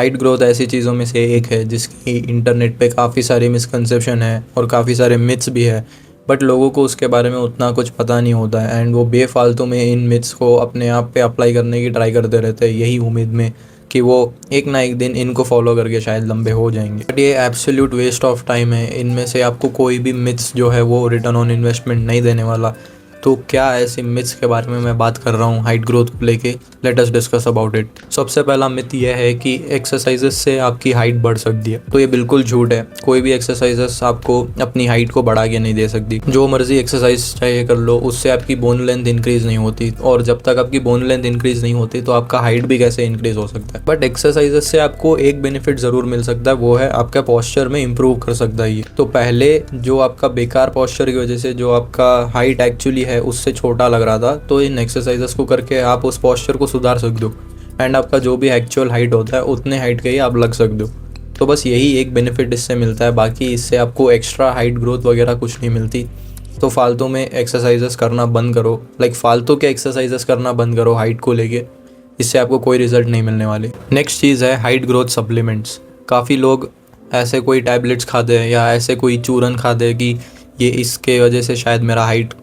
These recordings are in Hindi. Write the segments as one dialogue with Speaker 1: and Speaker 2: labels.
Speaker 1: हाइट ग्रोथ ऐसी चीज़ों में से एक है जिसकी इंटरनेट पे काफ़ी सारी मिसकंसेप्शन है और काफ़ी सारे मिथ्स भी है, बट लोगों को उसके बारे में उतना कुछ पता नहीं होता है एंड वो बेफालतू में इन मिथ्स को अपने आप पे अप्लाई करने की ट्राई करते रहते हैं, यही उम्मीद में कि वो एक ना एक दिन इनको फॉलो करके शायद लंबे हो जाएंगे। बट ये एब्सोल्यूट वेस्ट ऑफ टाइम है। इनमें से आपको कोई भी मिथ्स जो है वो रिटर्न ऑन इन्वेस्टमेंट नहीं देने वाला। तो क्या ऐसे मिथ्स के बारे में मैं बात कर रहा हूँ हाइट ग्रोथ को लेके, let us discuss about it. सबसे पहला मिथ यह है कि एक्सरसाइजेस से आपकी हाइट बढ़ सकती है। तो ये बिल्कुल झूठ है। कोई भी एक्सरसाइजेस आपको अपनी हाइट को बढ़ा के नहीं दे सकती। जो मर्जी एक्सरसाइज चाहिए कर लो, उससे आपकी बोन लेंथ इंक्रीज नहीं होती, और जब तक आपकी बोन लेंथ इंक्रीज नहीं होती तो आपका हाइट भी कैसे इंक्रीज हो सकता है। बट एक्सरसाइजेस से आपको एक बेनिफिट जरूर मिल सकता है, वो है आपका पॉस्चर में इंप्रूव कर सकता है ये। तो पहले जो आपका बेकार पॉस्चर की वजह से जो आपका हाइट एक्चुअली है उससे छोटा लग रहा था, तो इन एक्सरसाइजेस को करके आप उस पॉस्चर को सुधार सकते हो एंड आपका जो भी एक्चुअल हाइट होता है उतने हाइट के ही आप लग सकते हो। तो बस यही एक बेनिफिट इससे मिलता है, बाकी इससे आपको एक्स्ट्रा हाइट ग्रोथ वगैरह कुछ नहीं मिलती। तो फालतू में एक्सरसाइजेस करना बंद करो, फालतू के एक्सरसाइजेस करना बंद करो हाइट को लेके, इससे आपको कोई रिजल्ट नहीं मिलने वाले। नेक्स्ट चीज़ है हाइट ग्रोथ सप्लीमेंट्स। काफ़ी लोग ऐसे कोई टैबलेट्स खाते हैं या ऐसे कोई चूरन खाते हैं कि ये इसके वजह से शायद मेरा हाइट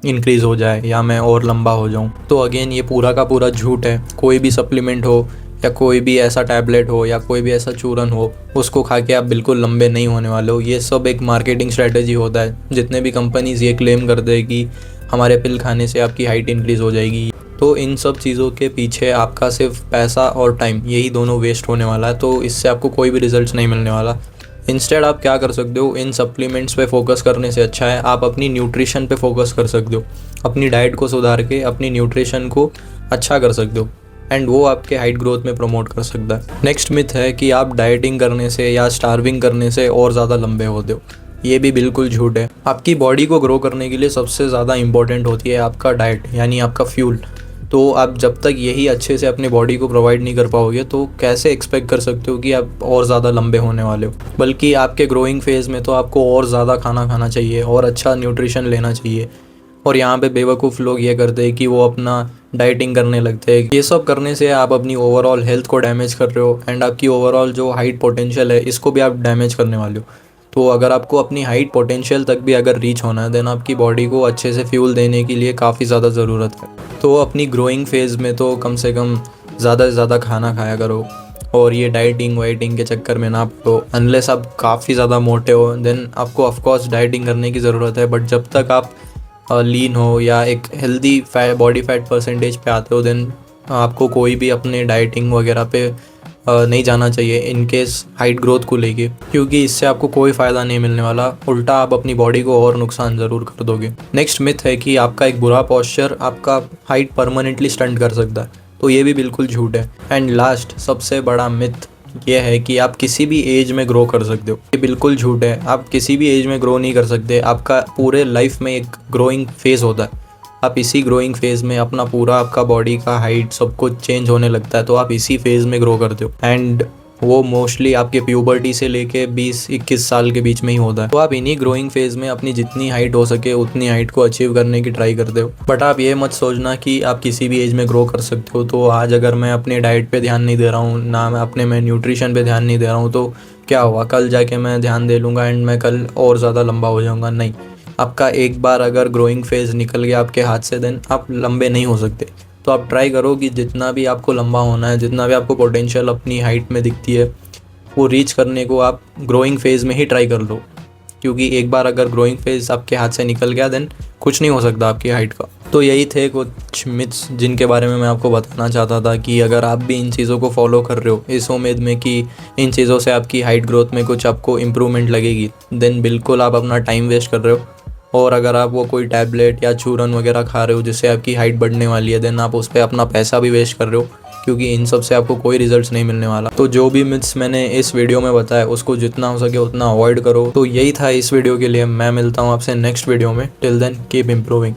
Speaker 1: इंक्रीज़ हो जाए या मैं और लंबा हो जाऊं। तो अगेन ये पूरा का पूरा झूठ है। कोई भी सप्लीमेंट हो या कोई भी ऐसा टैबलेट हो या कोई भी ऐसा चूरन हो, उसको खा के आप बिल्कुल लंबे नहीं होने वाले हो। ये सब एक मार्केटिंग स्ट्रेटेजी होता है। जितने भी कंपनीज़ ये क्लेम करते हैं कि हमारे पिल खाने से आपकी हाइट इंक्रीज़ हो जाएगी, तो इन सब चीज़ों के पीछे आपका सिर्फ पैसा और टाइम, यही दोनों वेस्ट होने वाला है। तो इससे आपको कोई भी रिजल्ट्स नहीं मिलने वाला। इंस्टेड आप क्या कर सकते हो, इन सप्लीमेंट्स पे फोकस करने से अच्छा है आप अपनी न्यूट्रिशन पे फोकस कर सकते हो। अपनी डाइट को सुधार के अपनी न्यूट्रिशन को अच्छा कर सकते हो एंड वो आपके हाइट ग्रोथ में प्रमोट कर सकता है। नेक्स्ट मिथ है कि आप डाइटिंग करने से या स्टार्विंग करने से और ज़्यादा लंबे होते हो। ये भी बिल्कुल झूठ है। आपकी बॉडी को ग्रो करने के लिए सबसे ज़्यादा इंपॉर्टेंट होती है आपका डाइट, यानी आपका फ्यूल। तो आप जब तक यही अच्छे से अपनी बॉडी को प्रोवाइड नहीं कर पाओगे तो कैसे एक्सपेक्ट कर सकते हो कि आप और ज़्यादा लंबे होने वाले हो। बल्कि आपके ग्रोइंग फेज़ में तो आपको और ज़्यादा खाना खाना चाहिए और अच्छा न्यूट्रिशन लेना चाहिए। और यहाँ पे बेवकूफ़ लोग ये करते हैं कि वो अपना डाइटिंग करने लगते हैं। ये सब करने से आप अपनी ओवरऑल हेल्थ को डैमेज कर रहे हो एंड आपकी ओवरऑल जो हाइट पोटेंशियल है इसको भी आप डैमेज करने वाले हो। तो अगर आपको अपनी हाइट पोटेंशियल तक भी अगर रीच होना है, देन आपकी बॉडी को अच्छे से फ्यूल देने के लिए काफ़ी ज़्यादा ज़रूरत है। तो अपनी ग्रोइंग फेज़ में तो कम से कम ज़्यादा से ज़्यादा खाना खाया करो और ये डाइटिंग वाइटिंग के चक्कर में ना पड़ो। अनलेस आप काफ़ी ज़्यादा मोटे हो देन आपको ऑफकोर्स डाइटिंग करने की ज़रूरत है, बट जब तक आप लीन हो या एक हेल्दी बॉडी फैट परसेंटेज पे आते हो देन आपको कोई भी अपने डाइटिंग वगैरह पे नहीं जाना चाहिए इन केस हाइट ग्रोथ को लेके, क्योंकि इससे आपको कोई फ़ायदा नहीं मिलने वाला, उल्टा आप अपनी बॉडी को और नुकसान ज़रूर कर दोगे। नेक्स्ट मिथ है कि आपका एक बुरा पॉस्चर आपका हाइट परमानेंटली स्टंट कर सकता है। तो ये भी बिल्कुल झूठ है। एंड लास्ट सबसे बड़ा मिथ ये है कि आप किसी भी एज में ग्रो कर सकते हो। ये बिल्कुल झूठ है। आप किसी भी एज में ग्रो नहीं कर सकते। आपका पूरे लाइफ में एक ग्रोइंग फेज़ होता है। आप इसी ग्रोइंग फेज़ में अपना पूरा आपका बॉडी का हाइट सब कुछ चेंज होने लगता है, तो आप इसी फेज़ में ग्रो करते हो एंड वो मोस्टली आपके प्यूबर्टी से लेके 20-21 साल के बीच में ही होता है। तो आप इन्हीं ग्रोइंग फेज़ में अपनी जितनी हाइट हो सके उतनी हाइट को अचीव करने की ट्राई करते हो। बट आप ये मत सोचना कि आप किसी भी एज में ग्रो कर सकते हो। तो आज अगर मैं अपने डाइट पे ध्यान नहीं दे रहा हूँ, ना मैं न्यूट्रिशन पे ध्यान नहीं दे रहा हूँ, तो क्या हुआ, कल जाके मैं ध्यान दे लूँगा एंड मैं कल और ज़्यादा लंबा हो जाऊँगा? नहीं। आपका एक बार अगर ग्रोइंग फेज़ निकल गया आपके हाथ से देन आप लंबे नहीं हो सकते। तो आप ट्राई करो कि जितना भी आपको लंबा होना है, जितना भी आपको पोटेंशियल अपनी हाइट में दिखती है, वो रीच करने को आप ग्रोइंग फेज़ में ही ट्राई कर लो, क्योंकि एक बार अगर ग्रोइंग फेज़ आपके हाथ से निकल गया देन कुछ नहीं हो सकता आपकी हाइट का। तो यही थे कुछ मिथ्स जिनके बारे में मैं आपको बताना चाहता था कि अगर आप भी इन चीज़ों को फॉलो कर रहे हो इस उम्मीद में कि इन चीज़ों से आपकी हाइट ग्रोथ में कुछ आपको इम्प्रूवमेंट लगेगी, देन बिल्कुल आप अपना टाइम वेस्ट कर रहे हो। और अगर आप वो कोई टैबलेट या चूरन वगैरह खा रहे हो जिससे आपकी हाइट बढ़ने वाली है, देन आप उस पर अपना पैसा भी वेस्ट कर रहे हो, क्योंकि इन सब से आपको कोई रिजल्ट्स नहीं मिलने वाला। तो जो भी मिथ्स मैंने इस वीडियो में बताया उसको जितना हो सके उतना अवॉइड करो। तो यही था इस वीडियो के लिए। मैं मिलता हूँ आपसे नेक्स्ट वीडियो में। Till then keep improving.